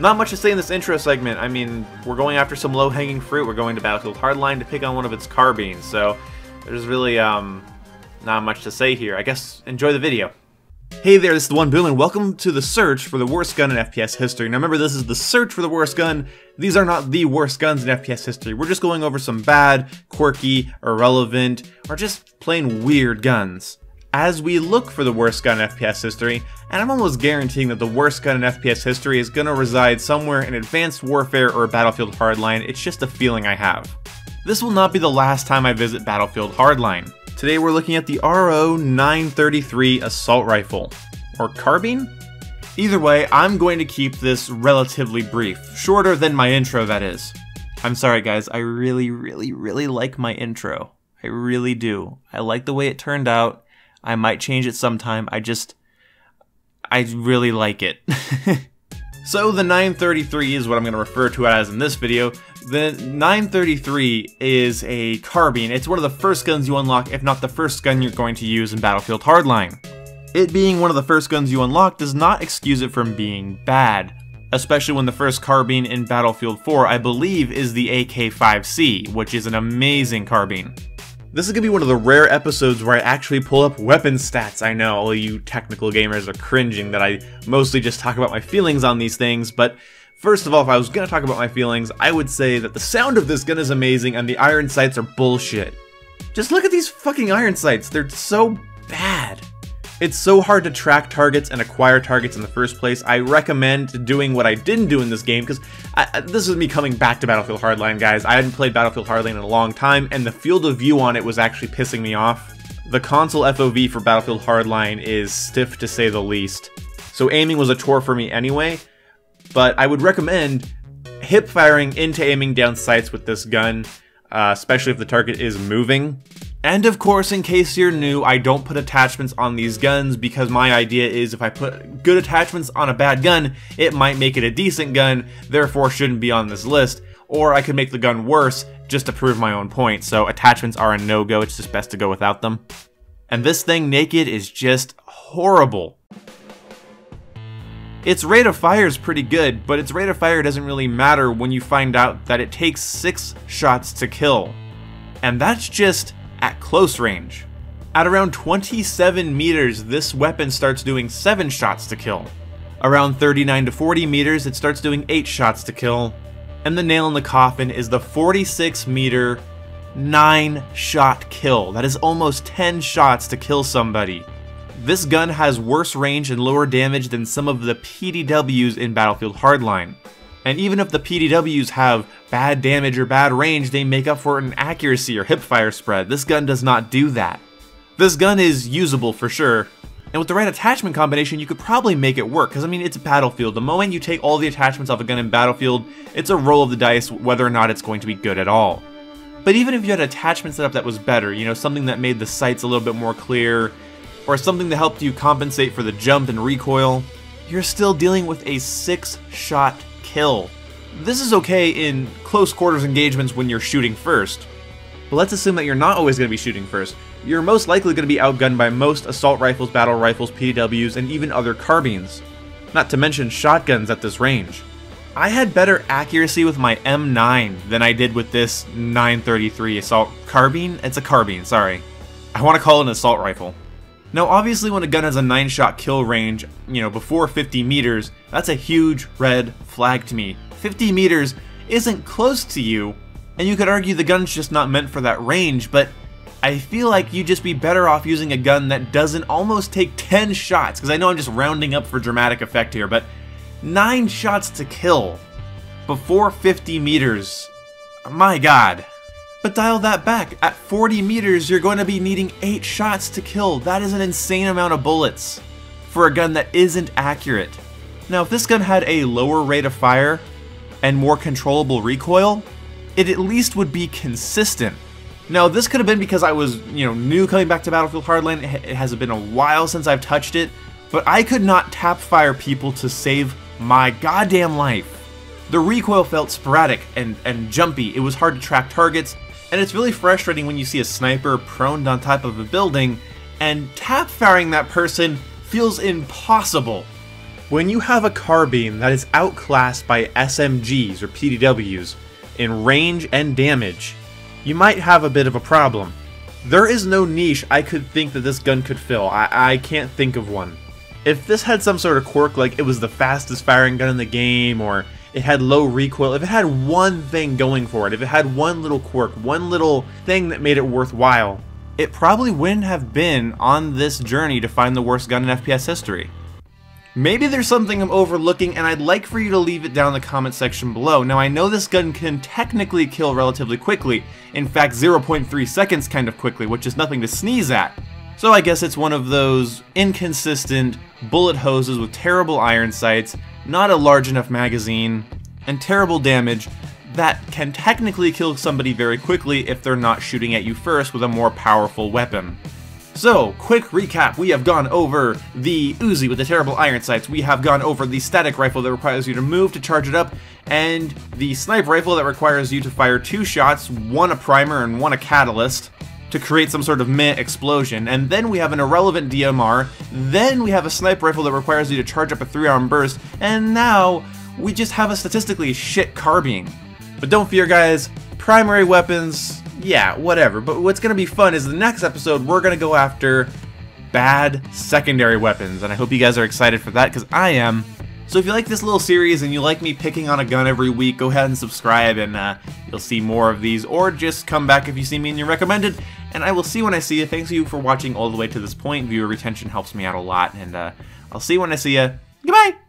Not much to say in this intro segment. I mean, we're going after some low-hanging fruit. We're going to Battlefield Hardline to pick on one of its carbines, so there's really not much to say here. I guess enjoy the video. Hey there, this is the One Boom, and welcome to the search for the worst gun in FPS history. Now remember, this is the search for the worst gun. These are not the worst guns in FPS history. We're just going over some bad, quirky, irrelevant, or just plain weird guns. As we look for the worst gun in FPS history, and I'm almost guaranteeing that the worst gun in FPS history is gonna reside somewhere in Advanced Warfare or Battlefield Hardline. It's just a feeling I have. This will not be the last time I visit Battlefield Hardline. Today we're looking at the RO933 Assault Rifle. Or carbine? Either way, I'm going to keep this relatively brief. Shorter than my intro, that is. I'm sorry guys, I really like my intro. I really do. I like the way it turned out. I might change it sometime. I really like it. So the 933 is what I'm going to refer to it as in this video. The 933 is a carbine. It's one of the first guns you unlock, if not the first gun you're going to use in Battlefield Hardline. It being one of the first guns you unlock does not excuse it from being bad, especially when the first carbine in Battlefield 4, I believe, is the AK-5C, which is an amazing carbine. This is going to be one of the rare episodes where I actually pull up weapon stats. I know all you technical gamers are cringing that I mostly just talk about my feelings on these things, but first of all, if I was going to talk about my feelings, I would say that the sound of this gun is amazing and the iron sights are bullshit. Just look at these fucking iron sights, they're so bad. It's so hard to track targets and acquire targets in the first place. I recommend doing what I didn't do in this game, because this is me coming back to Battlefield Hardline, guys. I hadn't played Battlefield Hardline in a long time, and the field of view on it was actually pissing me off. The console FOV for Battlefield Hardline is stiff to say the least, so aiming was a chore for me anyway, but I would recommend hip firing into aiming down sights with this gun, especially if the target is moving. And of course, in case you're new, I don't put attachments on these guns because my idea is if I put good attachments on a bad gun, it might make it a decent gun, therefore shouldn't be on this list, or I could make the gun worse just to prove my own point, so attachments are a no-go, it's just best to go without them. And this thing naked is just horrible. Its rate of fire is pretty good, but its rate of fire doesn't really matter when you find out that it takes 6 shots to kill. And that's just at close range. At around 27 meters, this weapon starts doing 7 shots to kill. Around 39 to 40 meters, it starts doing 8 shots to kill. And the nail in the coffin is the 46 meter, 9-shot kill. That is almost 10 shots to kill somebody. This gun has worse range and lower damage than some of the PDWs in Battlefield Hardline. And even if the PDWs have bad damage or bad range, they make up for it in accuracy or hipfire spread. This gun does not do that. This gun is usable for sure, and with the right attachment combination, you could probably make it work, because I mean, it's Battlefield. The moment you take all the attachments off a gun in Battlefield, it's a roll of the dice whether or not it's going to be good at all. But even if you had an attachment setup that was better, you know, something that made the sights a little bit more clear, or something that helped you compensate for the jump and recoil, you're still dealing with a 6-shot kill. This is okay in close quarters engagements when you're shooting first, but let's assume that you're not always going to be shooting first. You're most likely going to be outgunned by most assault rifles, battle rifles, PDWs, and even other carbines, not to mention shotguns at this range. I had better accuracy with my M9 than I did with this 933 assault carbine. It's a carbine, sorry. I want to call it an assault rifle. Now obviously when a gun has a 9-shot kill range, you know, before 50 meters, that's a huge red flag to me. 50 meters isn't close to you, and you could argue the gun's just not meant for that range, but I feel like you'd just be better off using a gun that doesn't almost take 10 shots, because I know I'm just rounding up for dramatic effect here, but 9 shots to kill before 50 meters, my god. But dial that back, at 40 meters you're going to be needing 8 shots to kill. That is an insane amount of bullets for a gun that isn't accurate. Now if this gun had a lower rate of fire and more controllable recoil, it at least would be consistent. Now this could have been because I was, you know, new coming back to Battlefield Hardline. It has been a while since I've touched it, but I could not tap fire people to save my goddamn life. The recoil felt sporadic and jumpy. It was hard to track targets. And it's really frustrating when you see a sniper prone on top of a building and tap firing that person feels impossible. When you have a carbine that is outclassed by SMGs or PDWs in range and damage, you might have a bit of a problem. There is no niche I could think that this gun could fill. I can't think of one. If this had some sort of quirk, like it was the fastest firing gun in the game, or it had low recoil, if it had one thing going for it, if it had one little quirk, one little thing that made it worthwhile, it probably wouldn't have been on this journey to find the worst gun in FPS history. Maybe there's something I'm overlooking, and I'd like for you to leave it down in the comment section below. Now, I know this gun can technically kill relatively quickly, in fact 0.3 seconds kind of quickly, which is nothing to sneeze at. So I guess it's one of those inconsistent bullet hoses with terrible iron sights, not a large enough magazine, and terrible damage that can technically kill somebody very quickly if they're not shooting at you first with a more powerful weapon. So, quick recap, we have gone over the Uzi with the terrible iron sights, we have gone over the static rifle that requires you to move to charge it up, and the sniper rifle that requires you to fire 2 shots, one a primer and one a catalyst, to create some sort of meh explosion. And then we have an irrelevant DMR, then we have a sniper rifle that requires you to charge up a 3-round burst, and now we just have a statistically shit carbine. But don't fear guys, primary weapons, yeah, whatever, but what's going to be fun is the next episode we're going to go after bad secondary weapons, and I hope you guys are excited for that, because I am. So if you like this little series and you like me picking on a gun every week, go ahead and subscribe and you'll see more of these, or just come back if you see me and you're recommended, and I will see you when I see you. Thanks you for watching all the way to this point. Viewer retention helps me out a lot, and I'll see you when I see you. Goodbye!